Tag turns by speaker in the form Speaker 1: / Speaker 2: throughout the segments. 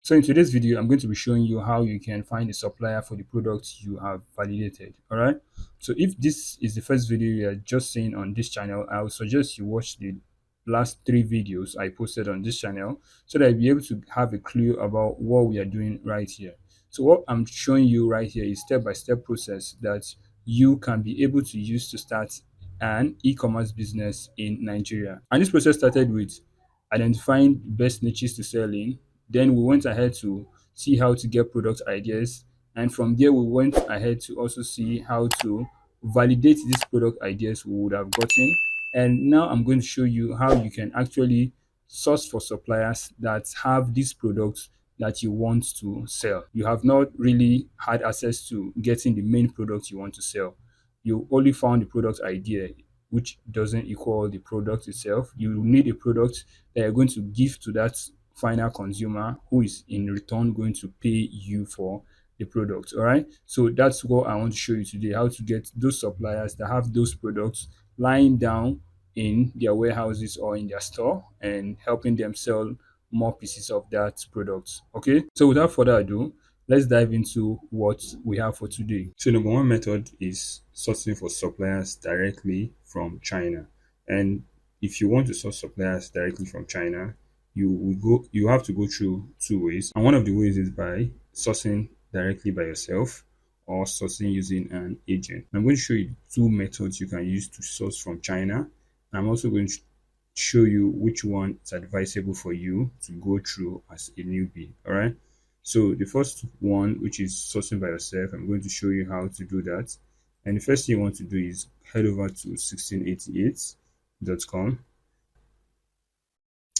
Speaker 1: So in today's video, I'm going to be showing you how you can find a supplier for the product you have validated. All right. So if this is the first video you are just seeing on this channel, I would suggest you watch the last 3 videos I posted on this channel so that you'll be able to have a clue about what we are doing right here. So what I'm showing you right here is step-by-step process that you can be able to use to start an e-commerce business in Nigeria. And this process started with identifying the best niches to sell in. Then we went ahead to see how to get product ideas. And from there, we went ahead to also see how to validate these product ideas we would have gotten. And now I'm going to show you how you can actually source for suppliers that have these products that you want to sell. You have not really had access to getting the main product you want to sell. You only found the product idea, which doesn't equal the product itself. You need a product that you're going to give to that final consumer who is in return going to pay you for the product. All right. So that's what I want to show you today, how to get those suppliers that have those products lying down in their warehouses or in their store and helping them sell more pieces of that product. Okay. So without further ado, let's dive into what we have for today. So number one method is sourcing for suppliers directly from China. And if you want to source suppliers directly from China, you have to go through 2 ways. And one of the ways is by sourcing directly by yourself or sourcing using an agent. I'm going to show you 2 methods you can use to source from China. I'm also going to show you which one is advisable for you to go through as a newbie. All right. So the first one, which is sourcing by yourself, I'm going to show you how to do that. And the first thing you want to do is head over to 1688.com.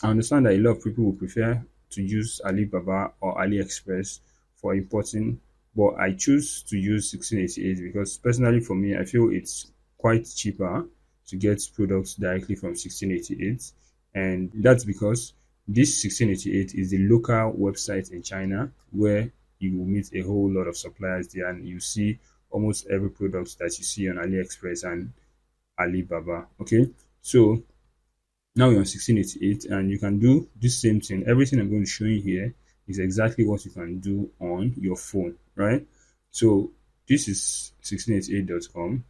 Speaker 1: I understand that a lot of people will prefer to use Alibaba or AliExpress for importing, but I choose to use 1688 because personally for me, I feel it's quite cheaper to get products directly from 1688. And that's because this 1688 is the local website in China where you will meet a whole lot of suppliers there and you see almost every product that you see on AliExpress and Alibaba. Okay, so now we're on 1688 and you can do this same thing. Everything I'm going to show you here is exactly what you can do on your phone, right? So this is 1688.com.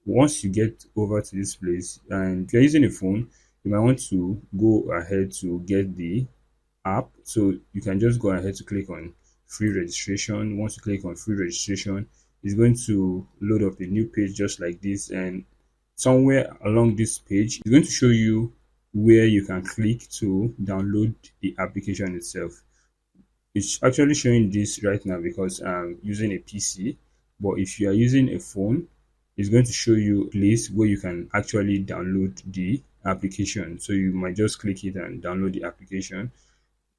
Speaker 1: Once you get over to this place and if you're using a phone, you might want to go ahead to get the app. So you can just go ahead to click on free registration. Once you click on free registration, it's going to load up a new page just like this, and somewhere along this page it's going to show you where you can click to download the application itself. It's actually showing this right now because I'm using a PC, but if you are using a phone, it's going to show you a place where you can actually download the application. So you might just click it and download the application.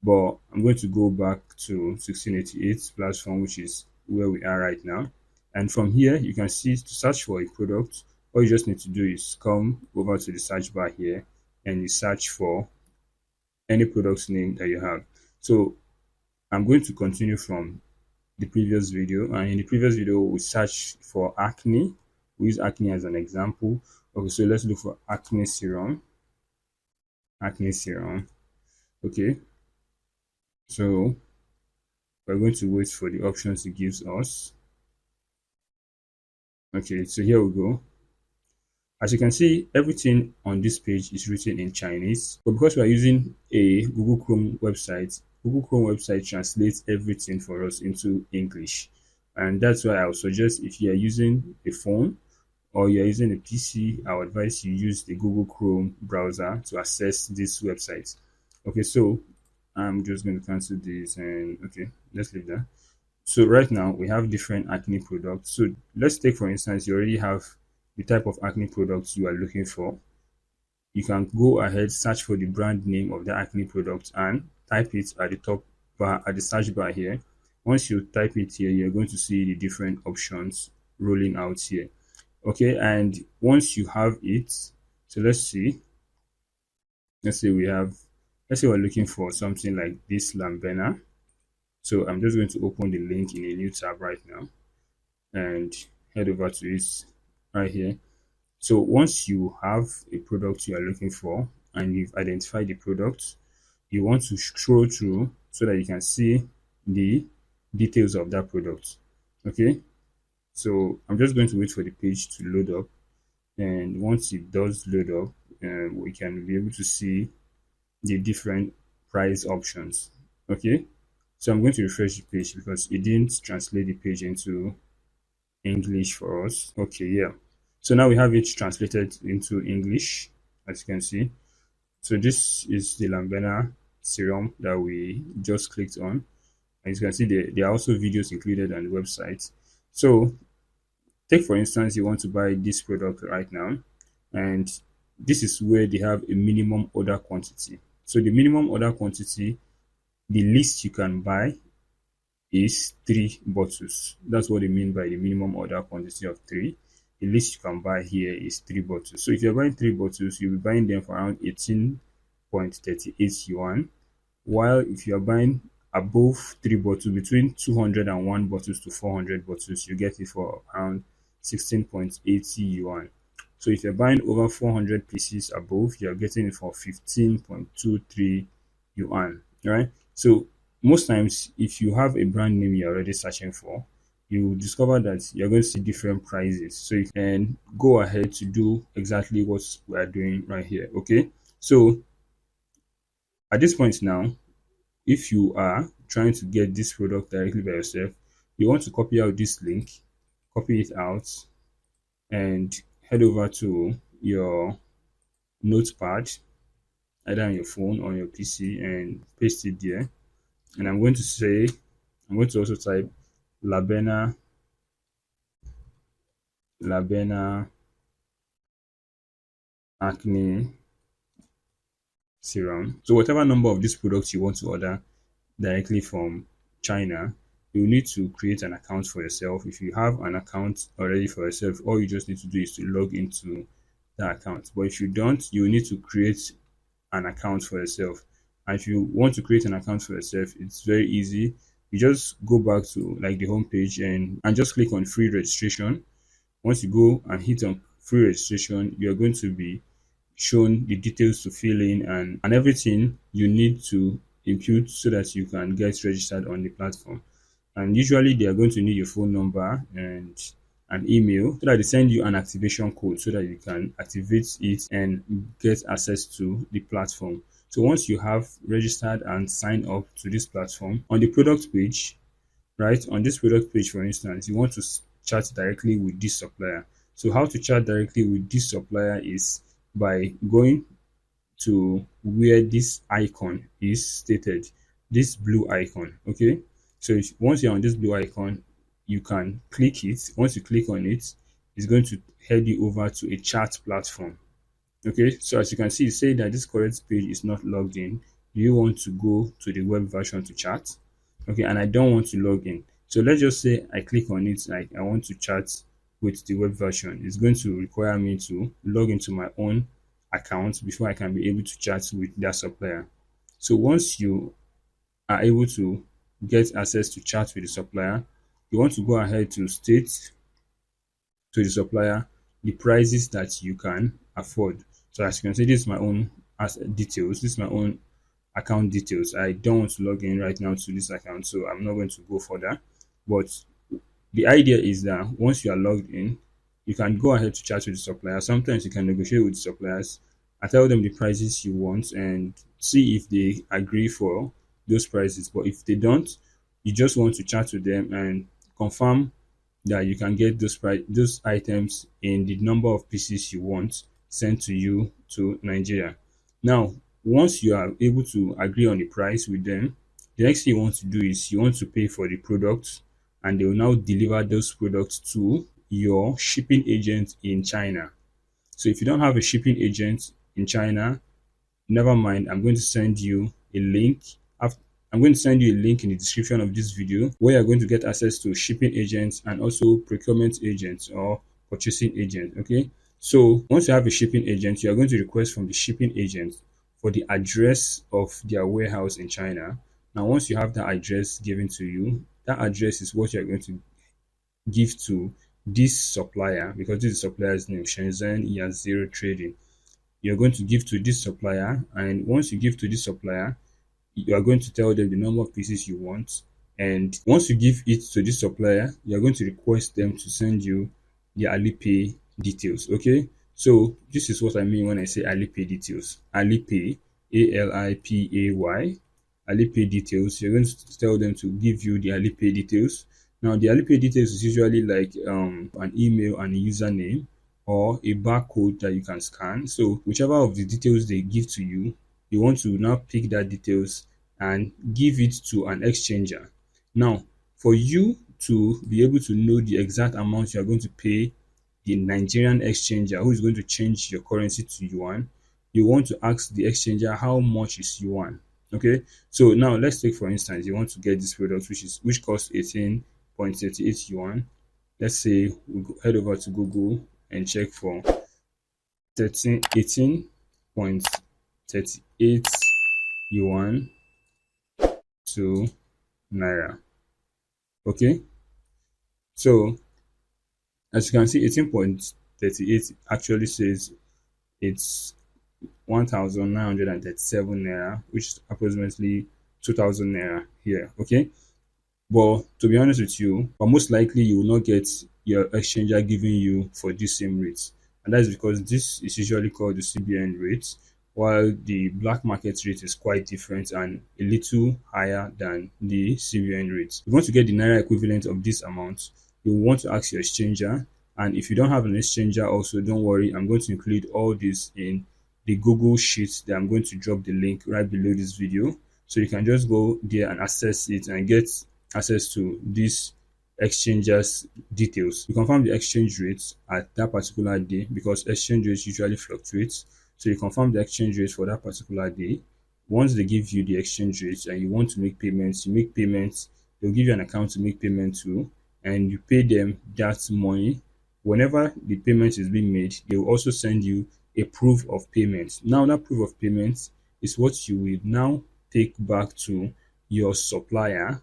Speaker 1: But I'm going to go back to 1688 platform, which is where we are right now. And from here, you can see to search for a product. All you just need to do is come over to the search bar here and you search for any product name that you have. So I'm going to continue from the previous video. And in the previous video, we searched for acne. We use acne as an example. Okay, so let's look for acne serum. Acne serum. Okay. So we're going to wait for the options it gives us. Okay, so here we go. As you can see, everything on this page is written in Chinese, but because we are using a Google Chrome website translates everything for us into English. And that's why I would suggest if you are using a phone or you're using a PC, I would advise you use the Google Chrome browser to access this website. Okay, so I'm just going to cancel this and okay, let's leave that. So right now we have different acne products. So let's take for instance, you already have the type of acne products you are looking for. You can go ahead, search for the brand name of the acne product and type it at the top bar, at the search bar here. Once you type it here, you're going to see the different options rolling out here. Okay, and once you have it, so let's say we're looking for something like this lambena. So I'm just going to open the link in a new tab right now and head over to it right here. So once you have a product you are looking for and you've identified the product, you want to scroll through so that you can see the details of that product. Okay, so I'm just going to wait for the page to load up, and once it does load up, we can be able to see the different price options. Okay, so I'm going to refresh the page because it didn't translate the page into English for us. Okay, yeah. So now we have it translated into English, as you can see. So this is the Lambena serum that we just clicked on. As you can see, there are also videos included on the website. So take for instance, you want to buy this product right now, and this is where they have a minimum order quantity. So the minimum order quantity, the least you can buy is 3 bottles. That's what they mean by the minimum order quantity of 3. The least you can buy here is 3 bottles. So if you're buying 3 bottles, you'll be buying them for around 18.38 yuan. While if you're buying above 3 bottles, between 201 bottles to 400 bottles, you get it for around 16.80 yuan. So if you're buying over 400 pieces above, you're getting it for 15.23 yuan, right? So most times, if you have a brand name you're already searching for, you will discover that you're going to see different prices. So you can go ahead to do exactly what we are doing right here. Okay, so at this point now, if you are trying to get this product directly by yourself, you want to copy out this link, copy it out, and head over to your notepad, either on your phone or on your PC, and paste it there. And I'm going to also type Labena, Labena acne serum. So whatever number of these products you want to order directly from China, you need to create an account for yourself. If you have an account already for yourself, all you just need to do is to log into that account. But if you don't, you need to create an account for yourself. And if you want to create an account for yourself, it's very easy. You just go back to like the home page and just click on free registration. Once you go and hit on free registration, you're going to be shown the details to fill in and everything you need to input so that you can get registered on the platform. And usually they are going to need your phone number and an email so that they send you an activation code so that you can activate it and get access to the platform. So once you have registered and signed up to this platform, on the product page, right, on this product page, for instance, you want to chat directly with this supplier. So how to chat directly with this supplier is by going to where this icon is stated, this blue icon. Okay, so once you're on this blue icon, you can click it. Once you click on it, it's going to head you over to a chat platform. Okay, so as you can see, it say that this current page is not logged in. Do you want to go to the web version to chat? Okay, and I don't want to log in. So let's just say I click on it, like I want to chat with the web version. It's going to require me to log into my own account before I can be able to chat with that supplier. So once you are able to get access to chat with the supplier, you want to go ahead to state to the supplier the prices that you can afford. So as you can see, this is my own as details. This is my own account details. I don't want to log in right now to this account, so I'm not going to go further. But the idea is that once you are logged in, you can go ahead to chat with the supplier. Sometimes you can negotiate with the suppliers and tell them the prices you want and see if they agree for those prices. But if they don't, you just want to chat with them and confirm that you can get those items in the number of pieces you want sent to you to Nigeria. Now, once you are able to agree on the price with them, the next thing you want to do is you want to pay for the product, and they will now deliver those products to your shipping agent in China. So if you don't have a shipping agent in China, never mind. I'm going to send you a link. I'm going to send you a link in the description of this video where you're going to get access to shipping agents and also procurement agents or purchasing agent. Okay. So once you have a shipping agent, you are going to request from the shipping agent for the address of their warehouse in China. Now, once you have that address given to you, that address is what you're going to give to this supplier, because this is supplier's name, Shenzhen Year Zero Trading. You're going to give to this supplier, and once you give to this supplier, you are going to tell them the number of pieces you want, And once you give it to this supplier, you're going to request them to send you the Alipay details. Okay. So this is what I mean when I say Alipay details. Alipay, Alipay, Alipay details. You're going to tell them to give you the Alipay details. Now the Alipay details is usually like an email and a username or a barcode that you can scan. So whichever of the details they give to you, you want to now pick that details and give it to an exchanger. Now, for you to be able to know the exact amount you are going to pay the Nigerian exchanger who is going to change your currency to yuan, you want to ask the exchanger how much is yuan. Okay, so now let's take for instance you want to get this product which costs 18.38 yuan. Let's say we head over to Google and check for 18.38 yuan to naira. Okay, so as you can see, 18.38 actually says it's 1,937 naira, which is approximately 2,000 naira here. Okay, but to be honest with you, but most likely you will not get your exchanger giving you for this same rate, and that's because this is usually called the CBN rate, while the black market rate is quite different and a little higher than the CBN rate. If you want to get the naira equivalent of this amount, you will want to ask your exchanger. And if you don't have an exchanger also, don't worry, I'm going to include all this in the Google Sheet that I'm going to drop the link right below this video. So you can just go there and access it and get access to these exchangers details. You confirm the exchange rates at that particular day because exchange rates usually fluctuate. So you confirm the exchange rate for that particular day. Once they give you the exchange rates and you want to make payments, you make payments. They'll give you an account to make payment to, and you pay them that money. Whenever the payment is being made, they will also send you a proof of payment. Now that proof of payment is what you will now take back to your supplier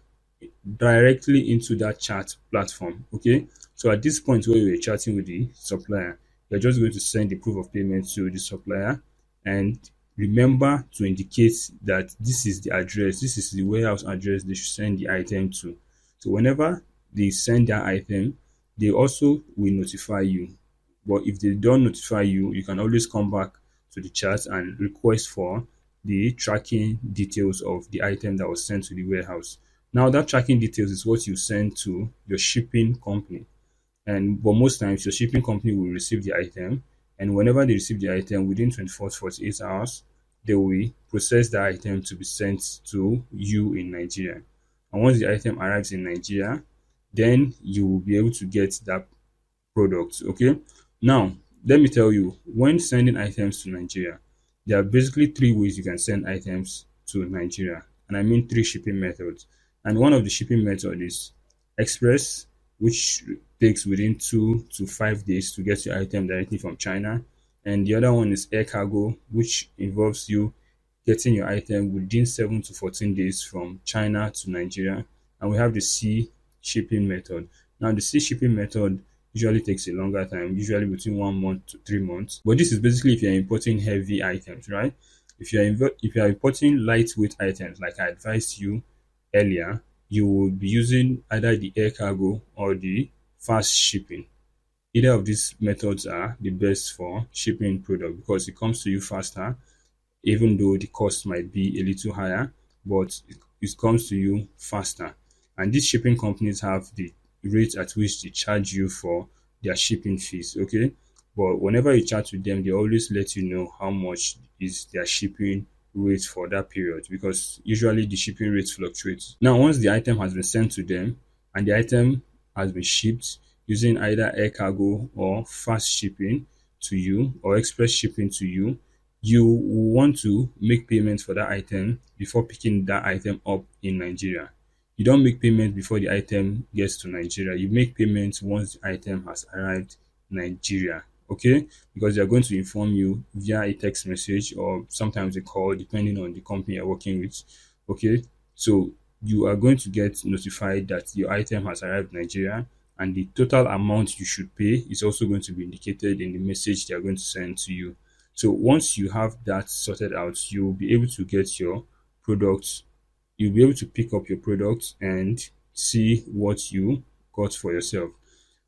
Speaker 1: directly into that chat platform. Okay, so at this point where you're chatting with the supplier, you're just going to send the proof of payment to the supplier, and remember to indicate that this is the address, this is the warehouse address they should send the item to. So whenever they send that item, they also will notify you. But if they don't notify you, you can always come back to the chat and request for the tracking details of the item that was sent to the warehouse. Now that tracking details is what you send to your shipping company. But most times your shipping company will receive the item, and whenever they receive the item within 24 to 48 hours, they will process the item to be sent to you in Nigeria. And once the item arrives in Nigeria, then you will be able to get that product. Okay, now let me tell you, when sending items to Nigeria, there are basically three ways you can send items to Nigeria, and I mean three shipping methods. And one of the shipping methods is express, which takes within 2 to 5 days to get your item directly from China. And the other one is air cargo, which involves you getting your item within 7 to 14 days from China to Nigeria. And we have the sea shipping method. Now the sea shipping method usually takes a longer time, usually between 1 month to 3 months. But this is basically if you're importing heavy items, right? If you're importing lightweight items, like I advised you earlier, you will be using either the air cargo or the fast shipping. Either of these methods are the best for shipping product because it comes to you faster, even though the cost might be a little higher, but it comes to you faster. And these shipping companies have the rate at which they charge you for their shipping fees. Okay, but whenever you chat with them, they always let you know how much is their shipping rate for that period, because usually the shipping rates fluctuate. Now once the item has been sent to them and the item has been shipped using either air cargo or fast shipping to you or express shipping to you, you will want to make payments for that item before picking that item up in Nigeria. You don't make payment before the item gets to Nigeria. You make payments once the item has arrived in Nigeria. Okay, because they're going to inform you via a text message or sometimes a call, depending on the company you're working with. Okay, so you are going to get notified that your item has arrived in Nigeria, and the total amount you should pay is also going to be indicated in the message they are going to send to you. So once you have that sorted out, you will be able to get your products you'll be able to pick up your product and see what you got for yourself.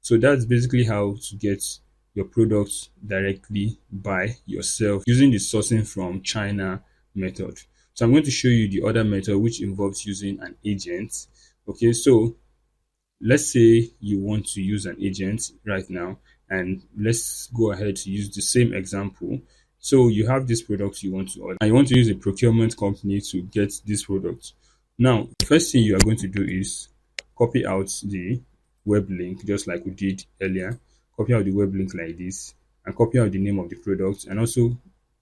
Speaker 1: So that's basically how to get your products directly by yourself using the sourcing from China method. So I'm going to show you the other method, which involves using an agent. Okay, so let's say you want to use an agent right now, and let's go ahead to use the same example. So you have this product you want to order, and you want to use a procurement company to get this product. Now the first thing you are going to do is copy out the web link, just like we did earlier. Copy out the web link like this, and copy out the name of the product, and also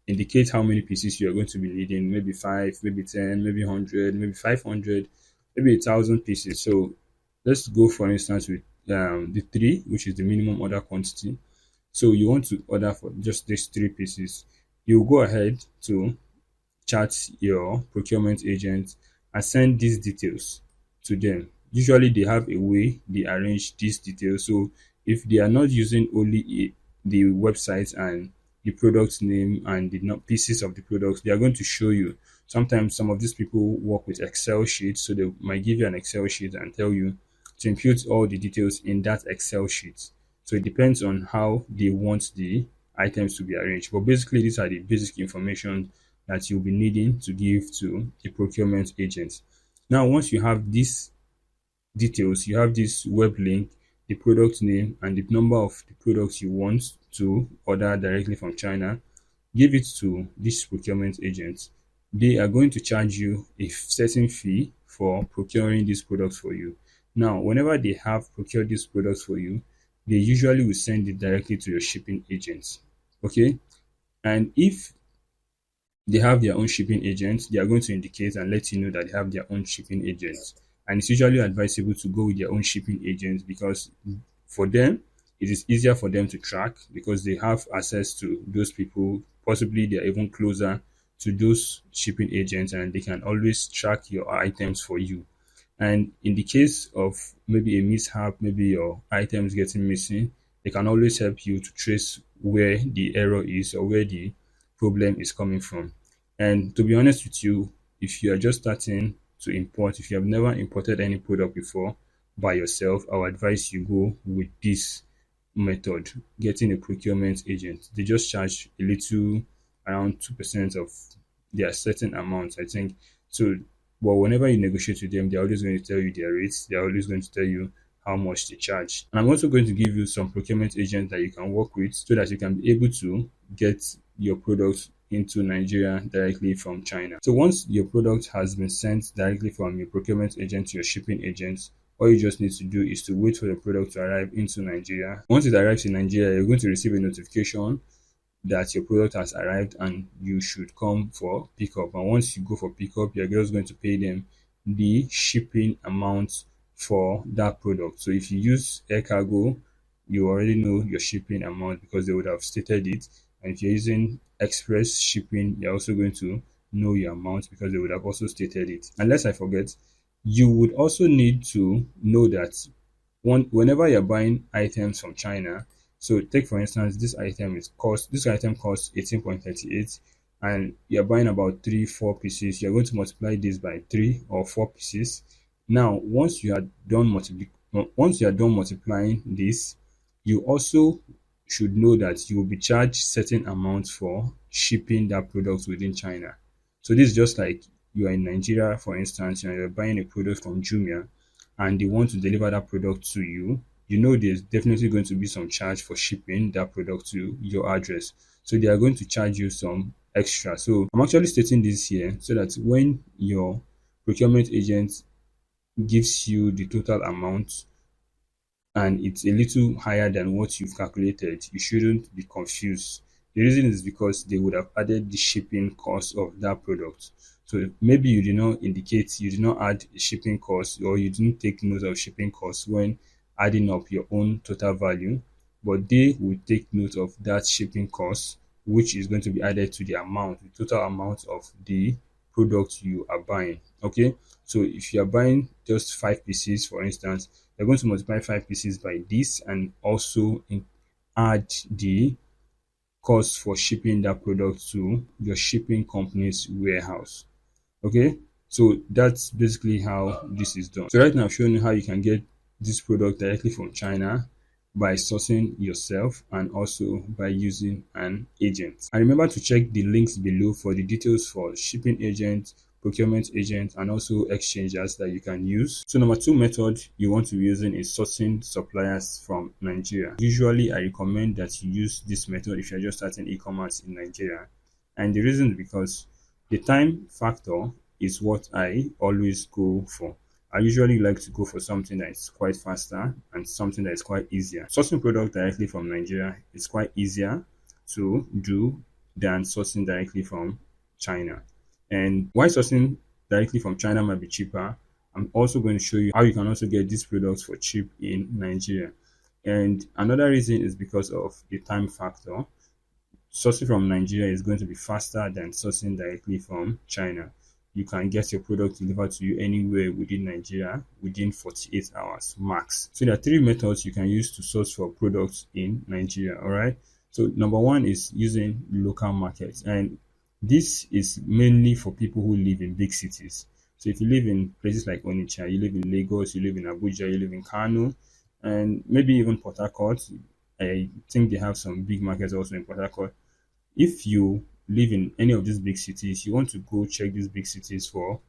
Speaker 1: indicate how many pieces you are going to be needing. Maybe 5, maybe 10, maybe 100, maybe 500, maybe 1,000 pieces. So let's go for instance with the 3, which is the minimum order quantity. So you want to order for just these 3 pieces. You go ahead to chat your procurement agent and send these details to them. Usually they have a way they arrange these details. So if they are not using only the website and the product name and the pieces of the products, they are going to show you. Sometimes some of these people work with Excel sheets, so they might give you an Excel sheet and tell you to input all the details in that Excel sheet. So it depends on how they want the items to be arranged. But basically, these are the basic information that you'll be needing to give to the procurement agent. Now, once you have these details, you have this web link, the product name, and the number of the products you want to order directly from China, give it to this procurement agent. They are going to charge you a certain fee for procuring these products for you. Now, whenever they have procured these products for you, they usually will send it directly to your shipping agents. Okay. And if they have their own shipping agents, they are going to indicate and let you know that they have their own shipping agents. And it's usually advisable to go with their own shipping agents because for them, it is easier for them to track because they have access to those people. Possibly they are even closer to those shipping agents and they can always track your items for you. And in the case of maybe a mishap, maybe your items getting missing, they can always help you to trace where the error is or where the problem is coming from. And to be honest with you, if you are just starting to import, if you have never imported any product before by yourself, I would advise you go with this method, getting a procurement agent. They just charge a little, around 2% of their certain amount, I think. So, but whenever you negotiate with them, they're always going to tell you their rates. They're always going to tell you how much they charge. And I'm also going to give you some procurement agents that you can work with so that you can be able to get your products into Nigeria directly from China. So once your product has been sent directly from your procurement agent to your shipping agent, all you just need to do is to wait for the product to arrive into Nigeria. Once it arrives in Nigeria, you're going to receive a notification that your product has arrived and you should come for pickup. And once you go for pickup, you're just going to pay them the shipping amount for that product. So if you use air cargo, you already know your shipping amount because they would have stated it. And if you're using express shipping, you're also going to know your amount because they would have also stated it. Unless I forget, you would also need to know that whenever you're buying items from China, so take for instance, this item costs 18.38 and you're buying about 3-4 pieces, you're going to multiply this by 3 or 4 pieces. Now, once you are done multiplying this, you also should know that you will be charged certain amounts for shipping that product within China. So this is just like you are in Nigeria, for instance, and you're buying a product from Jumia and they want to deliver that product to you. You know there's definitely going to be some charge for shipping that product to your address. So they are going to charge you some extra. So I'm actually stating this here so that when your procurement agent gives you the total amount and it's a little higher than what you've calculated, you shouldn't be confused. The reason is because they would have added the shipping cost of that product. So maybe you did not indicate, you did not add shipping costs or you didn't take note of shipping costs when adding up your own total value, but they will take note of that shipping cost, which is going to be added to the amount, the total amount of the product you are buying. Okay, so if you are buying just 5 pieces, for instance, you're going to multiply 5 pieces by this and also add the cost for shipping that product to your shipping company's warehouse. Okay, So that's basically how this is done. So right now I've shown you how you can get this product directly from China by sourcing yourself and also by using an agent. And remember to check the links below for the details for shipping agent, procurement agent, and also exchangers that you can use. So number two method you want to be using is sourcing suppliers from Nigeria. Usually I recommend that you use this method if you're just starting e-commerce in Nigeria. And the reason is because the time factor is what I always go for. I usually like to go for something that is quite faster and something that is quite easier. Sourcing product directly from Nigeria is quite easier to do than sourcing directly from China. And why sourcing directly from China might be cheaper, I'm also going to show you how you can also get these products for cheap in Nigeria. And another reason is because of the time factor. Sourcing from Nigeria is going to be faster than sourcing directly from China. You can get your product delivered to you anywhere within Nigeria within 48 hours max. So there are three methods you can use to source for products in Nigeria. All right. So number one is using local markets, and this is mainly for people who live in big cities. So if you live in places like Onitsha, you live in Lagos, you live in Abuja, you live in Kano, and maybe even Port Harcourt. I think they have some big markets also in Port Harcourt. If you live in any of these big cities, you want to go check these big cities for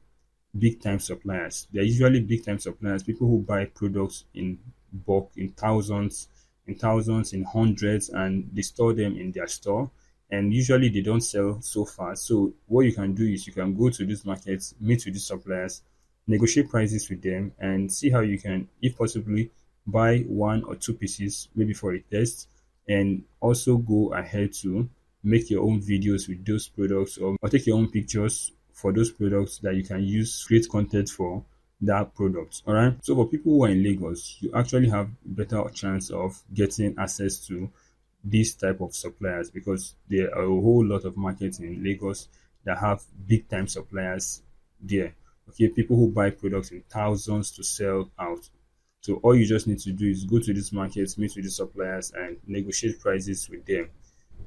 Speaker 1: big time suppliers. They're usually big time suppliers, people who buy products in bulk, in thousands, in hundreds, and they store them in their store. And usually they don't sell so fast. So what you can do is you can go to these markets, meet with these suppliers, negotiate prices with them, and see how you can, if possibly, buy one or two pieces, maybe for a test, and also go ahead to make your own videos with those products, or take your own pictures for those products that you can use, create content for that product. All right. So for people who are in Lagos, you actually have better chance of getting access to this type of suppliers because there are a whole lot of markets in Lagos that have big time suppliers there. Okay, people who buy products in thousands to sell out. So all you just need to do is go to these markets, meet with the suppliers, and negotiate prices with them.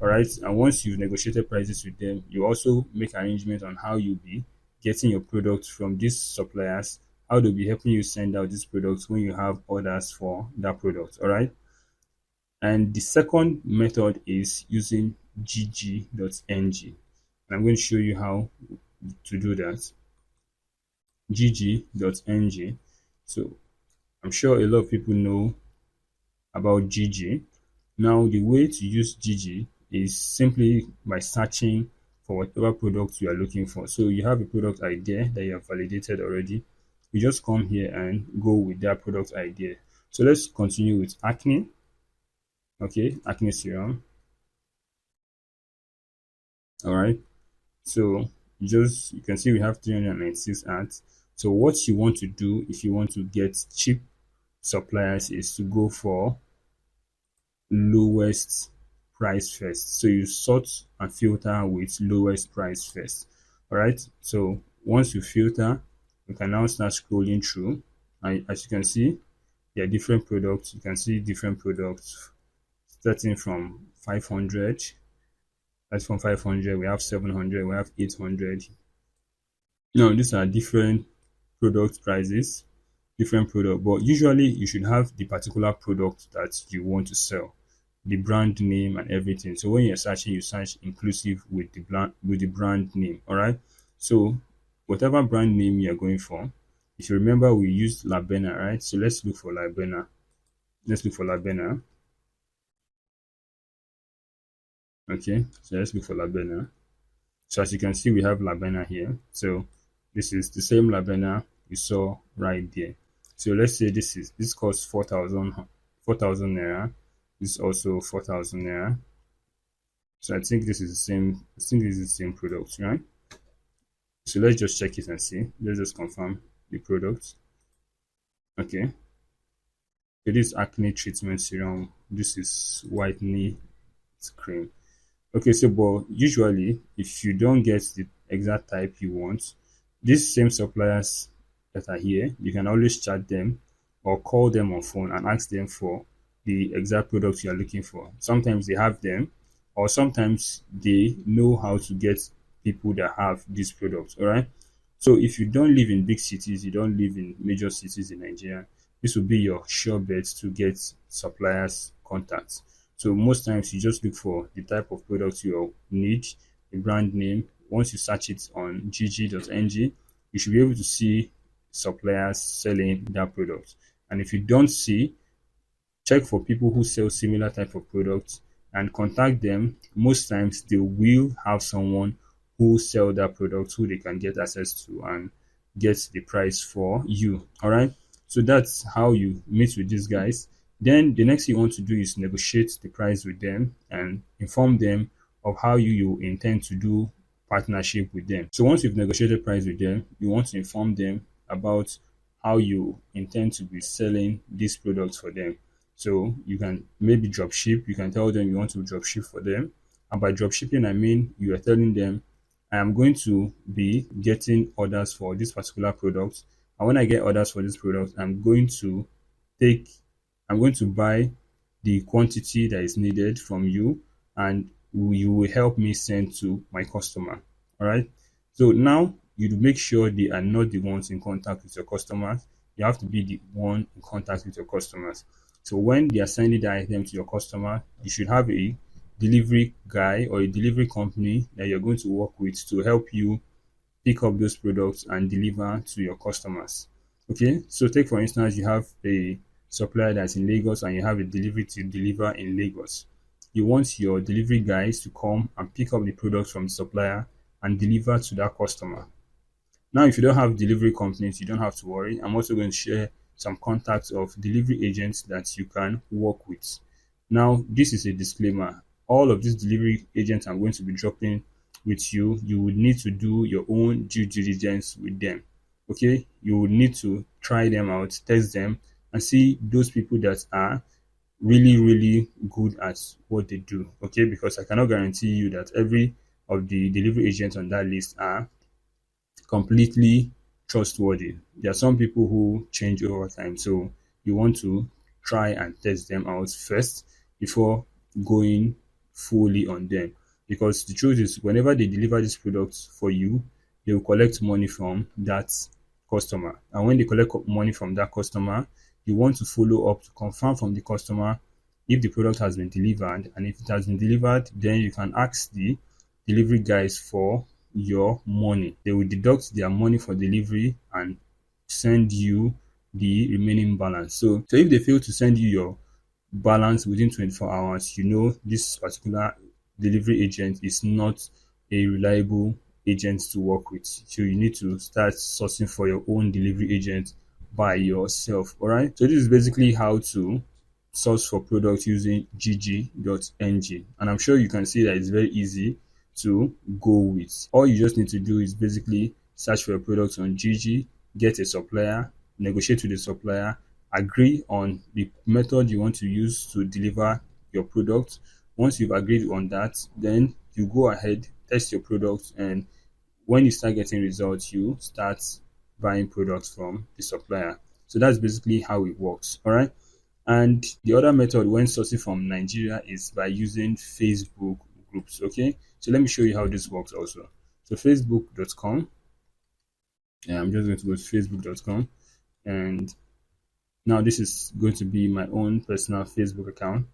Speaker 1: All right. And once you've negotiated prices with them, you also make arrangements on how you'll be getting your products from these suppliers, how they'll be helping you send out these products when you have orders for that product. All right. And the second method is using gg.ng. I'm going to show you how to do that. gg.ng. So I'm sure a lot of people know about gg. Now, the way to use gg is simply by searching for whatever product you are looking for. So you have a product idea that you have validated already. You just come here and go with that product idea. So let's continue with acne. Okay, acne serum. All right. So you can see we have 396 ads. So what you want to do if you want to get cheap suppliers is to go for lowest price first. So you sort and filter with lowest price first. All right. So once you filter, you can now start scrolling through. And as you can see, there are different products. You can see different products starting from 500. That's from 500. We have 700. We have 800. Now these are different product prices, different product, but usually you should have the particular product that you want to sell, the brand name and everything. So when you're searching, you search inclusive with the brand name. All right. So whatever brand name you're going for, if you remember, we used Labena, right? So let's look for Labena. Let's look for Labena. Okay, so let's look for Labena. So as you can see, we have Labena here. So this is the same Labena you saw right there. So let's say this costs 4,000 naira. This is also 4,000 naira. So I think this is the same. I think this is the same product, right? So let's just check it and see. Let's just confirm the product. Okay. So this acne treatment serum. This is whitening cream. Okay, so but usually if you don't get the exact type you want, these same suppliers that are here, you can always chat them or call them on phone and ask them for the exact products you are looking for. Sometimes they have them, or sometimes they know how to get people that have these products. All right. So if you don't live in big cities, you don't live in major cities in Nigeria, this will be your sure bet to get suppliers contacts. So most times you just look for the type of product you need, the brand name. Once you search it on gg.ng, you should be able to see suppliers selling that product. And if you don't see, check for people who sell similar type of products and contact them. Most times they will have someone who sell that product who they can get access to and get the price for you. All right. So that's how you meet with these guys. Then the next thing you want to do is negotiate the price with them and inform them of how you intend to do partnership with them. So once you've negotiated price with them, you want to inform them about how you intend to be selling these products for them. So you can maybe drop ship. You can tell them you want to drop ship for them. And by drop shipping, I mean you are telling them, I am going to be getting orders for this particular product. And when I get orders for this product, take, I'm going to buy the quantity that is needed from you, and you will help me send to my customer. All right. So now you make sure they are not the ones in contact with your customers. You have to be the one in contact with your customers. So when they are sending the item to your customer, you should have a delivery guy or a delivery company that you're going to work with to help you pick up those products and deliver to your customers. Okay, so take for instance, you have a supplier that's in Lagos and you have a delivery to deliver in Lagos. You want your delivery guys to come and pick up the products from the supplier and deliver to that customer. Now, if you don't have delivery companies, you don't have to worry. I'm also going to share some contacts of delivery agents that you can work with. Now, this is a disclaimer. All of these delivery agents I'm going to be dropping with you, you would need to do your own due diligence with them. Okay, you would need to try them out, test them, and see those people that are really good at what they do. Okay, because I cannot guarantee you that every of the delivery agents on that list are completely trustworthy. There are some people who change over time, so you want to try and test them out first before going fully on them. Because the truth is, whenever they deliver these products for you, they will collect money from that customer. And when they collect money from that customer, you want to follow up to confirm from the customer if the product has been delivered. And if it has been delivered, then you can ask the delivery guys for your money. They will deduct their money for delivery and send you the remaining balance. So if they fail to send you your balance within 24 hours, you know this particular delivery agent is not a reliable agent to work with. So you need to start sourcing for your own delivery agent by yourself. All right. So this is basically how to source for products using gg.ng, and I'm sure you can see that it's very easy to go with. All you just need to do is basically search for your products on gg, get a supplier, negotiate with the supplier, agree on the method you want to use to deliver your product. Once you've agreed on that, then you go ahead, test your product, and when you start getting results, you start buying products from the supplier. So that's basically how it works. All right. And the other method when sourcing from Nigeria is by using Facebook groups. Okay, so let me show you how this works also. So facebook.com, I'm just going to go to facebook.com, and now this is going to be my own personal Facebook account.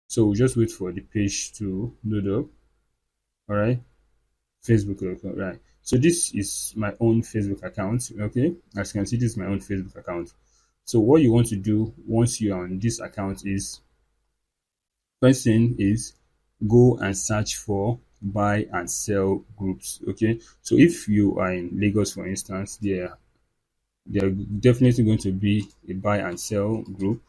Speaker 1: So we'll just wait for the page to load up. All right, facebook.com, right? So this is my own Facebook account. Okay, as you can see, this is my own Facebook account. So what you want to do once you're on this account is, first thing is go and search for buy and sell groups. Okay, so if you are in Lagos, for instance, there are definitely going to be a buy and sell group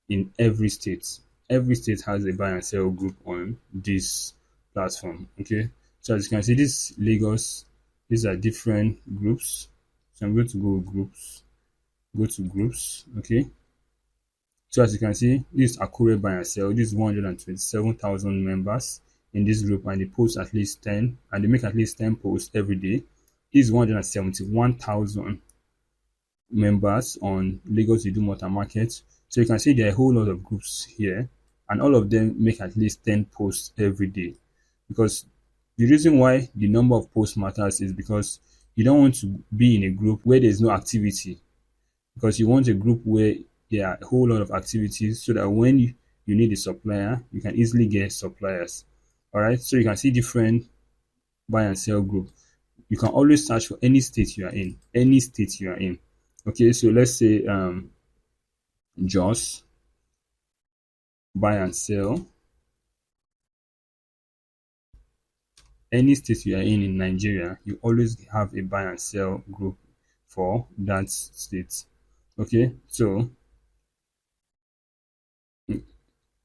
Speaker 1: in every state. Every state has a buy and sell group on this platform. Okay, so as you can see, this Lagos, these are different groups. So I'm going to go groups, go to groups. Okay, so as you can see, this is Akure buy and sell. This is 127,000 members in this group, and they post at least 10, and they make at least 10 posts every day. This is 171,000 members on Lagos Idumota Market. So you can see there are a whole lot of groups here, and all of them make at least 10 posts every day, because The reason why the number of posts matters is because you don't want to be in a group where there's no activity, because you want a group where there are a whole lot of activities so that when you need a supplier, you can easily get suppliers. All right. So you can see different buy and sell group. You can always search for any state you are in, any state you are in. Okay. So let's say Jos buy and sell. Any state you are in Nigeria, you always have a buy and sell group for that state. Okay. So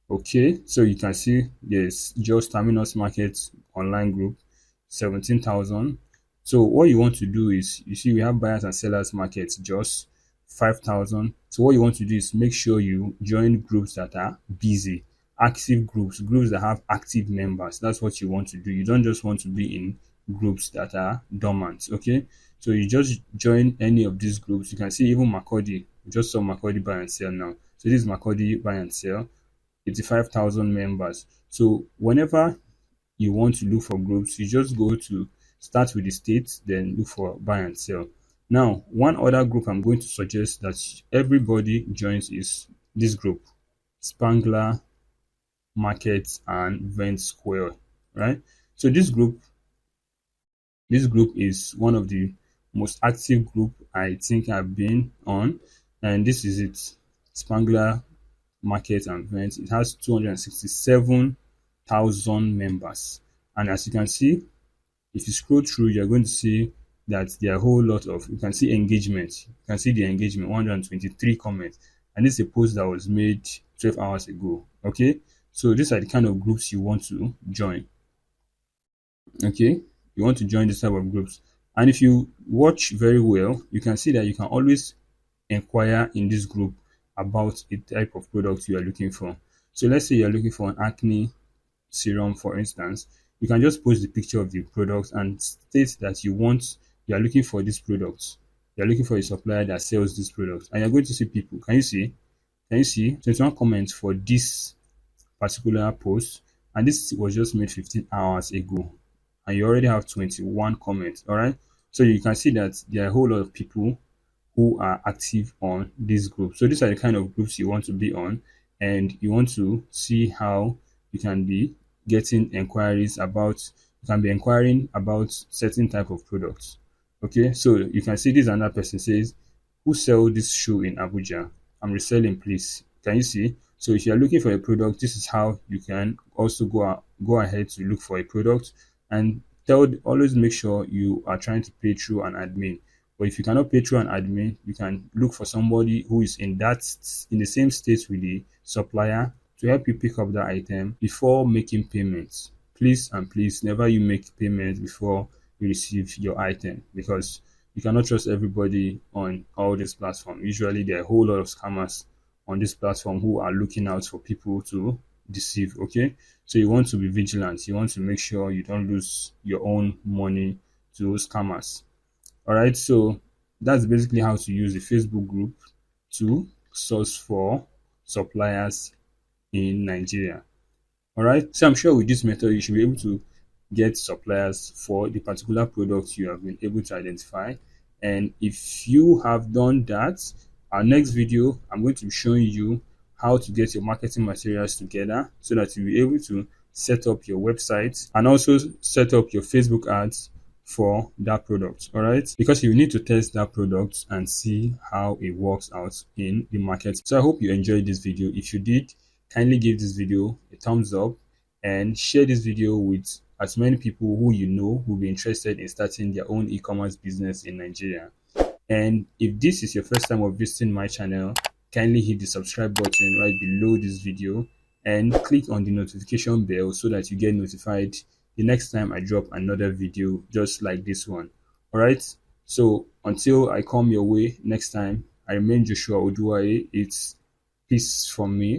Speaker 1: okay, so you can see there's just Terminus Market online group, 17,000. So what you want to do is, you see we have buyers and sellers markets, just 5,000. So what you want to do is make sure you join groups that are busy, active groups, groups that have active members. That's what you want to do. You don't just want to be in groups that are dormant, okay? So you just join any of these groups. You can see even Makodi, we just saw Makodi buy and sell now. So this is Makodi buy and sell. 85,000 members. So whenever you want to look for groups, you just go to start with the state, then look for buy and sell. Now, one other group I'm going to suggest that everybody joins is this group, Spangler Market and Vent Square, right? So this group is one of the most active group I think I've been on, and this is it, Spangler Market and Vent. It has 267,000 members, and as you can see, if you scroll through, you're going to see that there are a whole lot of, you can see engagement, you can see the engagement, 123 comments, and this is a post that was made 12 hours ago. Okay, so these are the kind of groups you want to join. Okay, you want to join this type of groups, and if you watch very well, you can see that you can always inquire in this group about a type of product you are looking for. So let's say you're looking for an acne serum, for instance. You can just post the picture of the product and state that you are looking for this product. You're looking for a supplier that sells this product, and you're going to see people. Can you see? Can you see 21 comments for this particular post? And this was just made 15 hours ago, and you already have 21 comments. All right. So you can see that there are a whole lot of people who are active on this group. So these are the kind of groups you want to be on, and you want to see how you can be getting inquiries about, you can be inquiring about certain type of products. Okay, so you can see this another person says, who sell this shoe in Abuja? I'm reselling, please. Can you see? So if you're looking for a product, this is how you can also go ahead to look for a product, and always make sure you are trying to pay through an admin. But if you cannot pay through an admin, you can look for somebody who is in the same state with the supplier to help you pick up that item before making payments. Please and please, never you make payments before you receive your item, because you cannot trust everybody on all these platforms. Usually there are a whole lot of scammers on this platform who are looking out for people to deceive. Okay, so you want to be vigilant. You want to make sure you don't lose your own money to scammers. All right, so that's basically how to use the Facebook group to source for suppliers in Nigeria. All right, so I'm sure with this method you should be able to get suppliers for the particular products you have been able to identify. And if you have done that, our next video, I'm going to be showing you how to get your marketing materials together so that you'll be able to set up your website and also set up your Facebook ads for that product. All right, because you need to test that product and see how it works out in the market. So I hope you enjoyed this video. If you did, kindly give this video a thumbs up and share this video with as many people who you know who will be interested in starting their own e-commerce business in Nigeria. And if this is your first time of visiting my channel, kindly hit the subscribe button right below this video and click on the notification bell so that you get notified the next time I drop another video just like this one. All right, so until I come your way next time, I remain Joshua Oduwaye. It's peace from me.